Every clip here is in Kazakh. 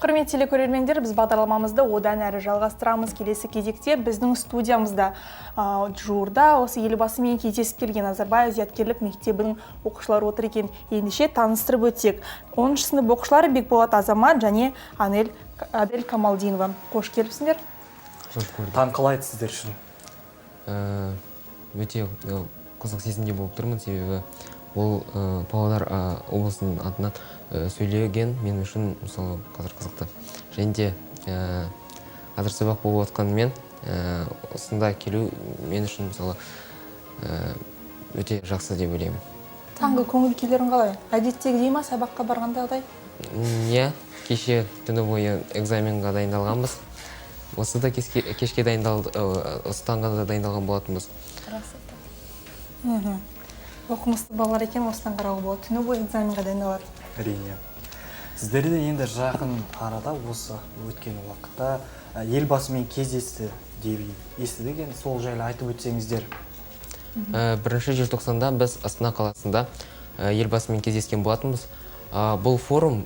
Құрметті телекөрермендер, біз бағдарламамызды одан әрі жалғастырамыз. Келесі кезекте біздің студиямызда жуырда осы елбасымен кездесіп келген Назарбаев зияткерлік мектебінің оқушылары отыр екен. Ендеше таныстырып өтсек. 10 сынып оқушылары Бекболат Азамат және Адель Камалдинова. Қош келіпсіңдер. Таң қалайды сіздер үшін? Өте қызық сезімде болып тұрмын, себебі бұл Павлодар облысының атынан сөйлеген мен үшін мысалы қазір қызықты. Және де қазір сабақ болып отқанымен осында келу мен үшін мысалы өте жақсы деп ойлаймын. Таңғы көңіл күйлерің қалай? Әдеттегідей ма сабаққа барғандағыдай? Иә, кеше түні бойы экзаменға дайындалғанбыз. Осы да кешке осы таңға да дайындалған болатынбыз. Оқымысты балалар екен, осыдан қарауға болады. Түні бойы экзаменға дайындалады. Әрине. Сіздерді енді жақын арада осы өткен уақытта елбасымен кездесті деп естідік. Сол жайлы айтып өтсеңіздер. 1 желтоқсанда біз Астана қаласында елбасымен кездескен болатынбыз. Бұл форум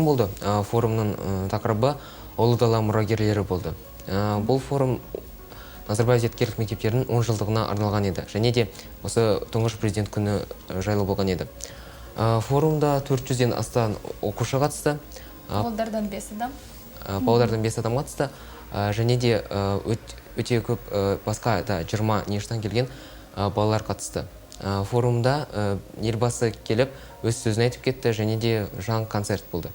болды. Форумның тақырыбы Ұлы дала мұрагерлері болды. Бұл форум Назарбаев зияткерлік мектептерінің 10 жылдығына арналған еді. Және де осы тұңғыш президент күні жайлы болған еді. Форумда 400-ден астам оқушы қатысты. Павлодардан 5 адам. Павлодардан 5 адам қатысты. Және де өте көп басқа 20 нештан келген балалар қатысты. Форумда елбасы келіп өз сөзін айтып кетті, және де жаңа концерт болды.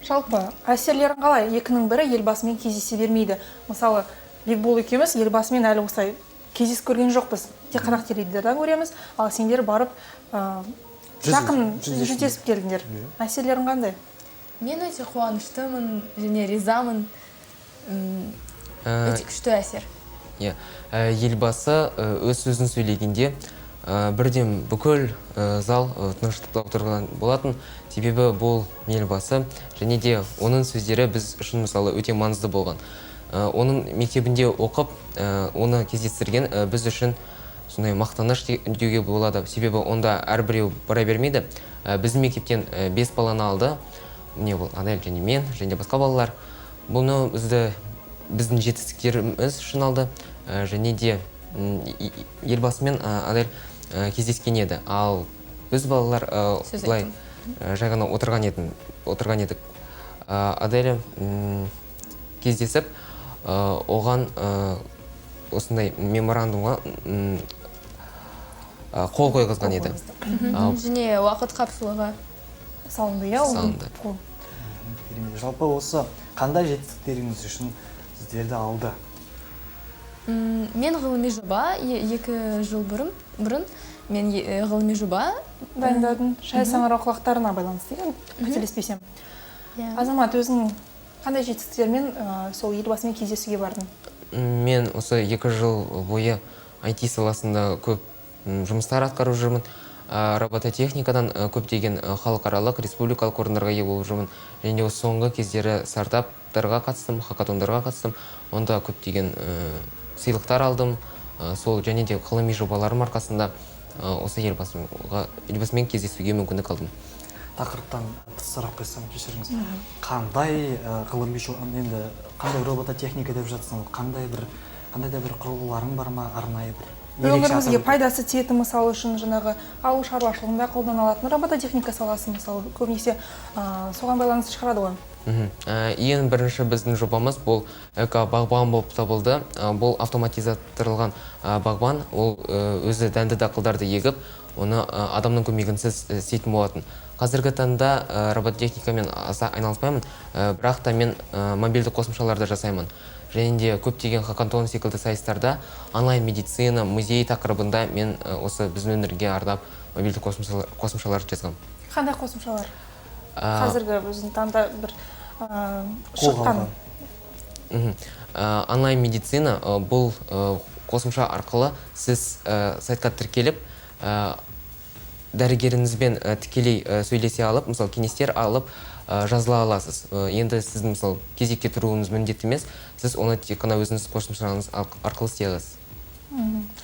Жалпы, әсерлерің қалай? Екінің бірі елбасымен кездесе бермейді. Мысалы, Бекбол екеуміз елбасымен әлі осылай кездесіп көрген жоқпыз. Тек қана теледидардан көреміз, ал сендер барып жақын жүздесіп келдіңдер. Әсерлерің қандай? Мен өте қуаныштымын және ризамын. Өте күшті әсер. Елбасы өз сөзін сөйлегенде бірден бүкіл зал тыныштықта отырған болатын. Себебі бұл елбасы және де оның сөздері біз үшін мысалы өте маңызды болған. Оның мектебінде оқып, оны кездестірген біз үшін сондай мақтаныш деуге болады. Себебі онда әрбіреу бара бермейді. Біздің мектептен 5 баланы алды. Міне бұл Адель және мен, және басқа балалар. Бұны біздің жетістіктеріміз үшін алды. Және де елбасымен Адель кездескен еді. Ал біз балалар бұлай жай ғана отырған едік. Адель кездесіп, оған осындай меморандумға қол қойғызған еді. Және уақыт қапшылығы салынды. Жалпы осы қандай жетістіктеріңіз үшін сіздерді алды? Мен ғылыми жоба 2 жыл бұрын мен ғылыми жоба дайындадым. Шай саңырау құлақтарына байланысты екен, қателеспесем. Азамат, өзің қандай жетістіктермен сол елбасымен кездесуге бардың? Мен осы 2 жыл бойы IT саласында көп жұмыстар атқарып жүрмін. Робототехникадан көптеген халықаралық республикалық орындарға ие болып жүрмін. Және осы соңғы кездері стартаптарға қатыстым, хакатондарға қатыстым. Онда көптеген сыйлықтар алдым. Сол және де ғылыми жобаларым арқасында осы елбасымен кездесуге мүмкіндік алдым. Тақырыптан сұрақ қойсам, кешіріңіз. Қандай ғылыми енді қандай робототехника деп жатсың? Қандай да бір құрылғыларың бар ма, арнайы бір? Өмірімізге пайдасы тиетін мысалы үшін жаңағы ауыл шаруашылығында қолданылатын робототехника саласы мысалы көбінесе соған байланысты шығарады ғой. Ең бірінші біздің жобамыз бұл эко-бағбан болып табылды. Бұл автоматизаттырылған бағбан, ол өзі дәнді дақылдарды егіп, оны адамның көмегінсіз істейтін болатын. Қазіргі таңда робототехникамен аса айналыспаймын, бірақ та мен мобильді қосымшаларды жасаймын. Және де көптеген хакатон секілді сайыстарда онлайн медицина, музей тақырыбында мен осы біздің өңірге арнап мобильді қосымшалар жазғам. Қандай қосымшалар? Қазіргі біздің таңда бір шыққан. Онлайн медицина бұл қосымша арқылы сіз сайтқа тіркеліп, дәрігеріңізбен тікелей сөйлесе алып, мысалы кеңестер алып жазыла аласыз. Енді сіздің мысалы кезекке тұруыңыз міндетті емес, сіз оны тек қана өзіңіз қосымшаңыз арқылы істей аласыз.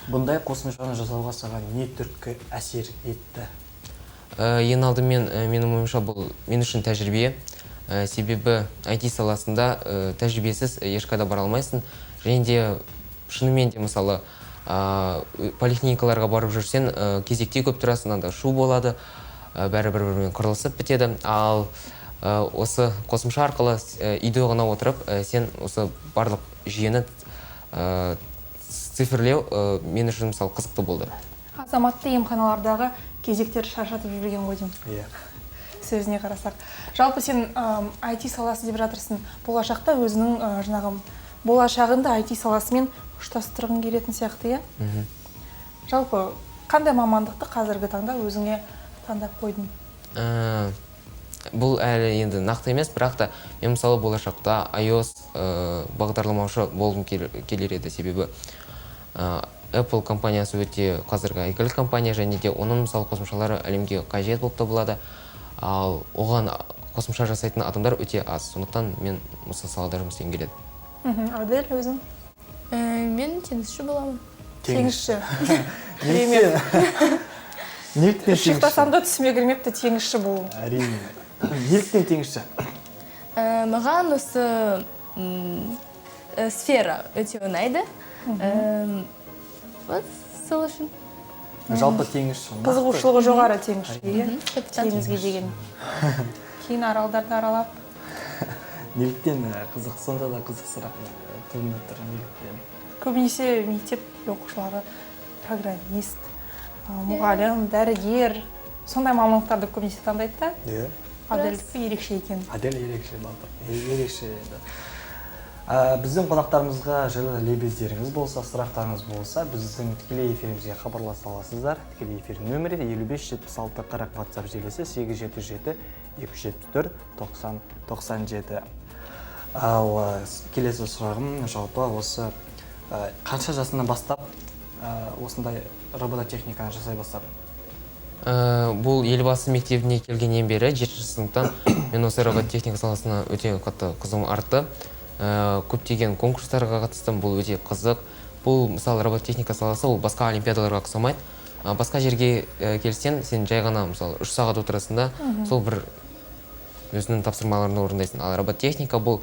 Бұндай қосымшаны жасауға саған не түрткі әсер етті? Ең алдымен менің ойымша бұл мен үшін тәжірибе. себебі IT саласында тәжірибесіз ешқайда бара алмайсың. Және де шынымен де мысалы поликлиникаларға барып жүрсен кезекте көп тұрасың, анда шу болады, бәрі бір-бірімен қырылысып бітеді. Ал осы қосымша арқылы үйде ғана отырып, сен осы барлық жүйені цифрлеу мен үшін мысалы қызықты болды. Азаматты емханалардағы кезектер шаршатып жүрген ғой деймін. Иә. Сөзіне қарасақ. Жалпы сен IT саласы деп жатырсың. Болашақта өзінің жаңағы болашағында IT саласымен ұштастырғың келетін сияқты, иә? Жалпы қандай мамандықты қазіргі таңда өзіңе таңдап қойдың? Бұл әлі енді нақты емес, бірақ та мен мысалы болашақта iOS бағдарламаушы болғым келер еді, себебі Apple компаниясы өте қазіргі әйгілі компания, және де оның мысалы қосымшалары әлемге қажет болып табылады. Ал оған қосымша жасайтын адамдар өте аз. Сондықтан мен осы салада жұмыс істегім келеді. Адель, өзің? Мен теңізші боламын. Теңізші. Неліктен? Неліктен Шықтасам да түсіме кірмепті теңізші болу. Әрине. Неліктен теңізші? Маған осы сфера өте ұнайды. Сол үшін. Жалпы теңізші. Қызығушылығы жоғары теңізшіге, теңізге Теңізге деген. Кейін аралдарды аралап. Неліктен қызық, сонда да қызықсырақ көрініп тұр, неліктен? Көбінесе мектеп оқушылары программист, мұғалім, дәрігер, сондай мамандықтарды көбінесе таңдайды да. Иә. Адельдікі ерекше екен. Адель ерекше батыр. Ерекше еді. Біздің қонақтарымызға жылы лебіздеріңіз болса, сұрақтарыңыз болса, біздің тікелей эфирімізге хабарласа аласыздар. Тікелей эфир нөмірі 55-76-40 WhatsApp желісі 877-274-90-97. Ал келесі сұрағым жалпы осы қанша жасынан бастап осындай робототехниканы жасай бастадың? Бұл елбасы мектебіне келгеннен бері 7-ші сыныптан мен осы робототехника саласына өте қатты қызығым артты. Көптеген конкурстарға қатыстым, бұл өте қызық. Бұл мысалы робототехника саласы ол басқа олимпиадаларға ұқсамайды. Басқа жерге келсең, сен жай ғана мысалы 3 сағат отырасың да, сол бір өзінің тапсырмаларын орындайсың. Ал робототехника бұл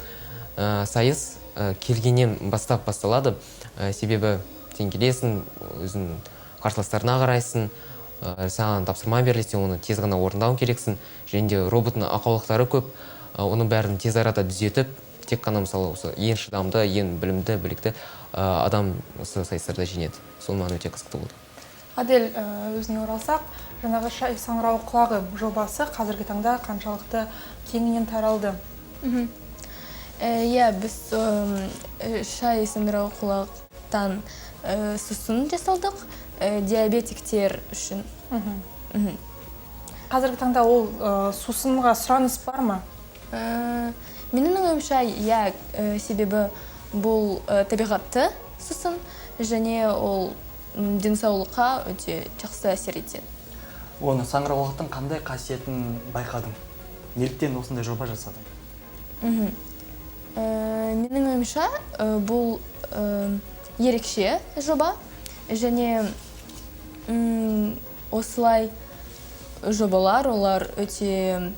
сайыс келгеннен бастап басталады. Себебі сен келесің, өзің қарсыластарына қарайсың, саған тапсырма берілсе, оны тез ғана орындауың керексің. Және де роботтың ақаулықтары көп, оның бәрін тез арада түзетіп, тек қана мысалы осы ең шыдамды, ең білімді, білікті адам осы сайыстарда жеңеді. Сол маған өте қызықты болды. Адель, өзіне оралсақ, жаңағы шай саңырауы құлағы жобасы қазіргі таңда қаншалықты кеңінен таралды? Иә, біз шай саңырауы құлақтан сусын жасалдық диабетиктер үшін. Қазіргі таңда ол сусынға сұраныс бар ма? Менің ойымша, иә, себебі бұл табиғатты сусын, және ол денсаулыққа өте жақсы әсер етеді. Оны саңырауқұлақтың қандай қасиетін байқадың? Неліктен осындай жоба жасадың? Менің ойымша, бұл ерекше жоба, және осылай жобалар, олар өте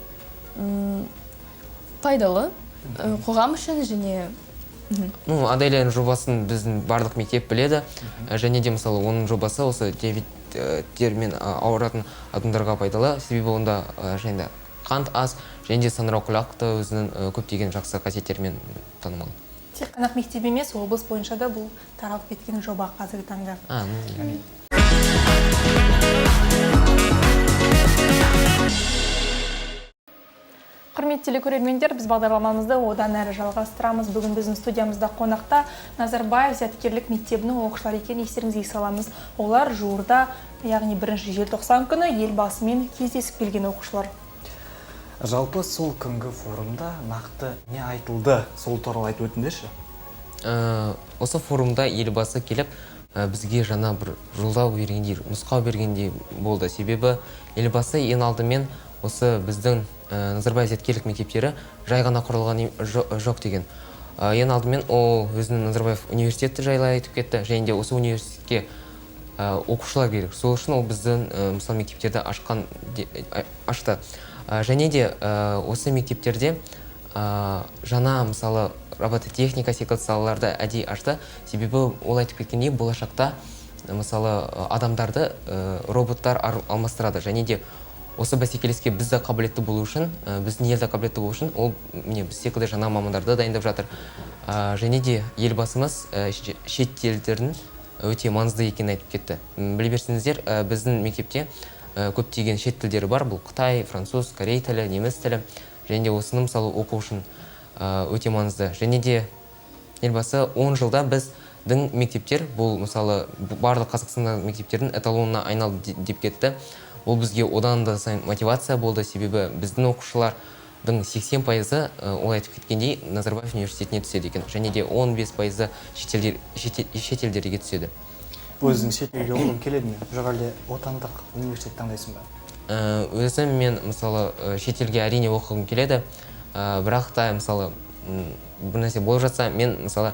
пайдалы қоғам үшін, және Аделяның жобасын біздің барлық мектеп біледі, және де мысалы оның жобасы осы диабеттермен ауыратын адамдарға пайдалы, себебі онда және қант аз, және де саңырауқұлақты өзінің көптеген жақсы қасиеттерімен танымал. Тек қана мектеп емес, облыс бойынша да бұл таралып кеткен жоба қазіргі таңда. Құрметті телекөрермендер, біз бағдарламамызды одан әрі жалғастырамыз. Бүгін біздің студиямызда қонақта Назарбаев зияткерлік мектебінің оқушылары екенін естеріңізге саламыз. Олар жуырда, яғни 1 желтоқсан күні елбасымен кездесіп келген оқушылар. Жалпы сол күнгі форумда нақты не айтылды? Сол туралы айтып өтіңдерші? Осы форумда елбасы келіп, бізге жаңа бір жолдау бергендей, нұсқау бергендей болды. Себебі елбасы ең алдымен осы біздің Назарбаев зияткерлік мектептері жай ғана құрылған жоқ деген. Ең алдымен ол өзінің Назарбаев университеті жайлы айтып кетті, және де осы университетке оқушылар керек. Сол үшін ол біздің мысалы мектептерді ашты. Және де осы мектептерде жаңа мысалы робототехника секілді салаларды әдейі ашты. Себебі ол айтып кеткендей болашақта мысалы адамдарды роботтар алмастырады. Және де осы бәсекелеске біз де қабілетті болу үшін, біздің ел де қабілетті болу үшін, ол міне біз секілді жаңа мамандарды дайындап жатыр. Және де елбасымыз шет елдердің өте маңызды екенін айтып кетті. Біле берсеңіздер, біздің мектепте көптеген шет тілдері бар. Бұл Қытай, француз, корей тілі, неміс тілі. Және де осыны мысалы оқу үшін өте маңызды. Және де елбасы 10 жылда біздің мектептер, бұл мысалы барлық Қазақстандағы мектептердің эталонына айналды деп кетті. Ол бізге одан да сайын мотивация болды, себебі біздің оқушылардың 80%-ы ол айтып кеткендей Назарбаев университетіне түседі екен. Және де 15%-ы шет елдерге түседі. Өзің шет елге оқығың келеді ме? Жоқ әлде отандық университет таңдайсың ба? Өзім мен мысалы шет елге әрине оқығым келеді. Бірақ та мысалы бір нәрсе болып жатса, мен мысалы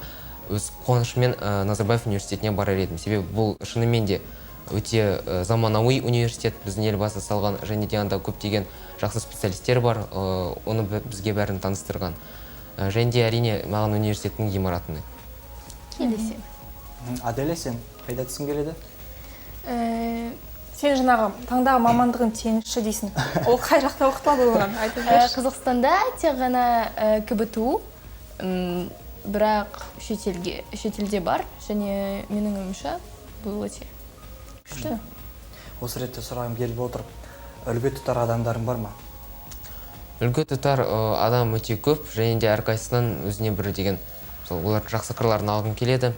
өз қуанышыммен Назарбаев университетіне барар едім. Себебі бұл шынымен де өте заманауи университет, біздің елбасы салған, және де анда көптеген жақсы специалистер бар, оны бізге бәрін таныстырған. Және де әрине маған университеттің ғимаратыны келесі. Аделя, сен қайда түскің келеді? Сен жаңағы таңдағы мамандығын теңізші дейсің. Ол қай жақта оқытылады оған? Айтып берші. Қазақстанда тек ғана КБТУ, бірақ шетелде бар, және менің ойымша бұл өте күшті. Осы ретте сұрағым келіп отыр, үлгі тұтар адамдарың бар ма? Үлгі тұтар адам өте көп, және де әрқайсынан өзіне бір деген олар жақсы қырларын алғым келеді.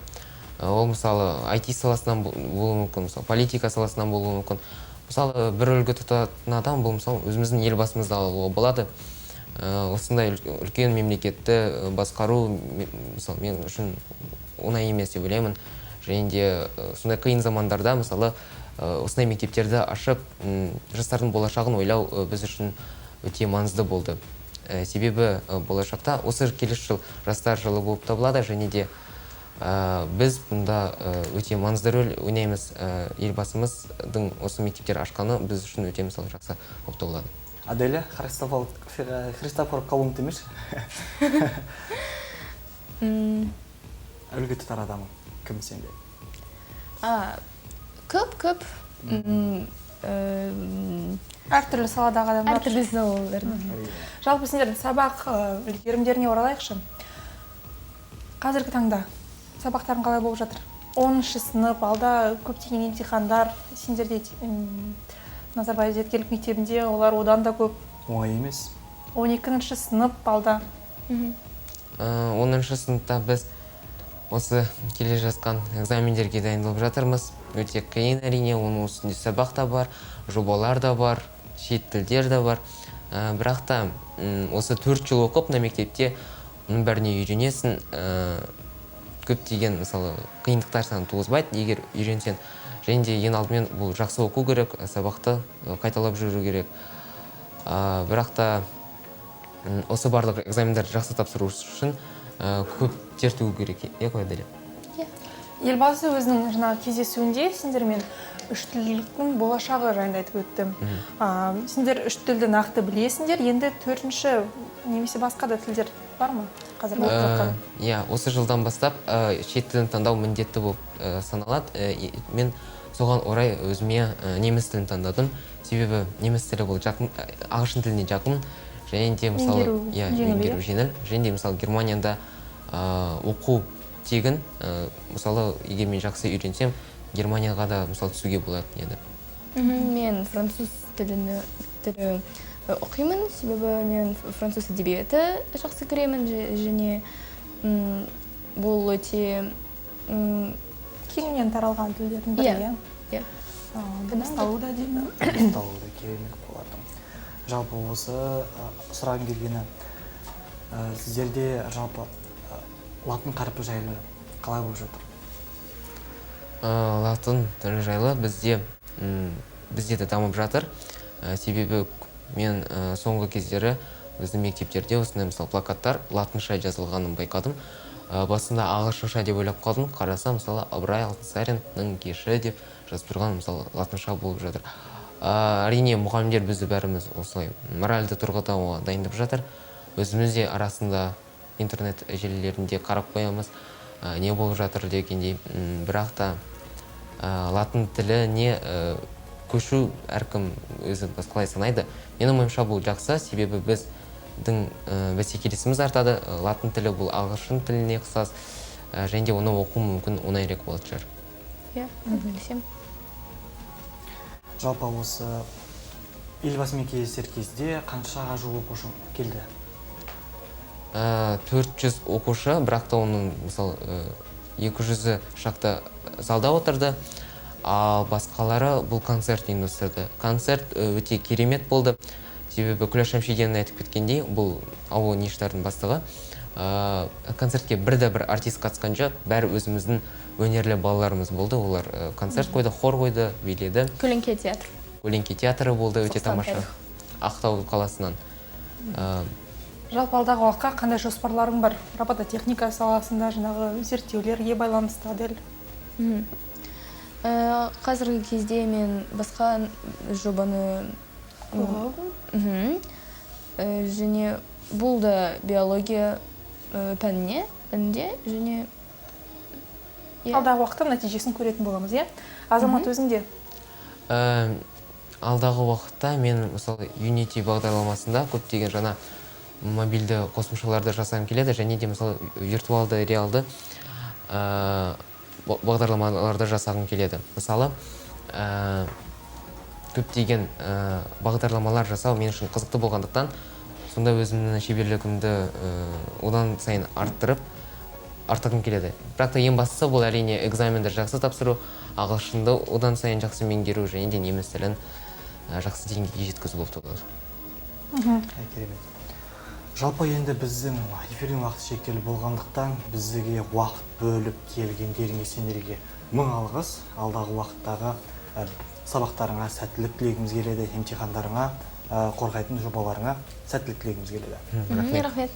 Ол мысалы IT саласынан болуы мүмкін, мысалы политика саласынан болуы мүмкін. Мысалы бір үлгі тұтатын адам бұл мысалы өзіміздің елбасымызды алуға болады. Осындай үлкен мемлекетті басқару мысалы мен үшін оңай емес деп ойлаймын. Және де сондай қиын замандарда мысалы осындай мектептерді ашып, жастардың болашағын ойлау біз үшін өте маңызды болды. Себебі болашақта осы келесі жыл жастар жылы болып табылады, және де біз бұнда өте маңызды рөл ойнаймыз. Елбасымыздың осы мектептер ашқаны біз үшін өте мысалы жақсы болып табылады. Аделя, Христофор Колумб демеші? Үлгі тұтар адамың кім сенде? Көп. Әртүрлі саладағы адамдар. Әртүрлі салаларда. Жалпы сендердің сабақ үлгерімдеріне оралайықшы. Қазіргі таңда сабақтарың қалай болып жатыр? 10-шы сынып, алда көптеген емтихандар, сендерде Назарбаев зияткерлік мектебінде олар одан да көп. Оңай емес. 12-ші сынып алда. 10-шы сыныпта біз осы келе жатқан экзамендерге дайындалып жатырмыз. Өте қиын әрине, оның үстінде сабақ та бар, жобалар да бар, шет тілдер де бар. Бірақ та осы 4 жыл оқып, мектепте оның бәріне үйренесің. Көптеген мысалы қиындықтар саған туғызбайды, егер үйренсең. Және де ең алдымен бұл жақсы оқу керек, сабақты қайталап жүру керек. Бірақ та осы барлық экзамендерді жақсы тапсыру үшін көп тер төгу керек, қой Аделя? Елбасы өзінің жаңағы кездесуінде сендермен үш тілділіктің болашағы жайында айтып өтті. Сендер үш тілді нақты білесіңдер, енді 4-ші немесе басқа да тілдер бар ма? Қазір оқып жатқан. Осы жылдан бастап шет тілін таңдау міндетті болып саналады. Мен соған орай өзіме неміс тілін таңдадым. Себебі неміс тілі бұл ағылшын тіліне жақын. Және де мысалы меңгеру жеңіл. Және де мысалы Германияда оқу тегін. Мысалы егер мен жақсы үйренсем, Германияға да мысалы түсуге болады еді. Мен француз тілі оқимын, себебі мен француз әдебиеті жақсы көремін, және бұл өте кеңінен таралған тілдердің бірі. Дыбысталу да деймін. Дыбысталу да керемет болатын. Жалпы осы сұрағым келгені, сіздерде жалпы латын қарпі жайлы қалай болып жатыр? Латын тілі жайлы бізде де дамып жатыр. Себебі мен соңғы кездері біздің мектептерде осындай мысалы плакаттар латынша жазылғанын байқадым. Басында ағылшынша деп ойлап қалдым, қараса мысалы Ыбырай Алтынсариннің кеші деп жазып тұрған мысалы латынша болып жатыр. Әрине мұғалімдер бізді бәріміз осылай моральды тұрғыда дайындап жатыр. өзіміз де арасында интернет желілерінде қарап қоямыз, не болып жатыр дегендей. Бірақ та латын тіліне көшу әркім өзі қалай санайды. Менің ойымша бұл жақсы, себебі біздің бәсекелесіміз артады. Латын тілі бұл ағылшын тіліне ұқсас, және де оны оқу мүмкін оңайырақ болатын шығар. Иә, білсем. Жалпы осы елбасымен кездесер кезде қаншаға жуық оқушы келді? 400 оқушы, бірақ та оның мысалы 200 шақты залда отырды. Ал басқалары бұл концерт ұйымдастырды. Концерт өте керемет болды. Себебі Күләш Шәмшиденің айтып кеткендей, бұл ауыл ништардың бастығы. Концертке бір артист қатысқан жоқ, бәрі өзіміздің өнерлі балаларымыз болды. Олар концерт қойды, хор қойды, биледі. Көлеңке театр. Көлеңке театры болды, өте тамаша. Ақтау қаласынан. Жалпы алдағы уақытқа қандай жоспарларың бар? Робототехника саласында жаңағы зерттеулерге байланысты дәл. Қазіргі кезде мен басқа жобаны және бұл да биология пәнінде және Алдағы уақытта нәтижесін көретін боламыз, е? Азамат өзіңде? Алдағы уақытта мен мысалы Unity бағдарламасында көптеген жаңа мобильді қосымшаларды жасағым келеді, және де мысалы виртуалды, реалды бағдарламаларды жасағым келеді. Мысалы көптеген бағдарламалар жасау мен үшін қызықты болғандықтан, сонда өзімнің шеберлігімді одан сайын артығым келеді. Бірақ та ең бастысы бұл әрине экзаменді жақсы тапсыру, ағылшынды одан сайын жақсы меңгеру, және де неміс тілін жақсы деңгейге жеткізу болып табылады. Керемет. Жалпы енді біздің эфирдің уақыты шектеулі болғандықтан, бізге уақыт бөліп келгендеріңе сендерге мың алғыс. Алдағы уақыттағы сабақтарыңа сәттілік тілегіміз келеді, емтихандарыңа, қорғайтын жобаларыңа сәттілік тілегіміз келеді. Рахмет.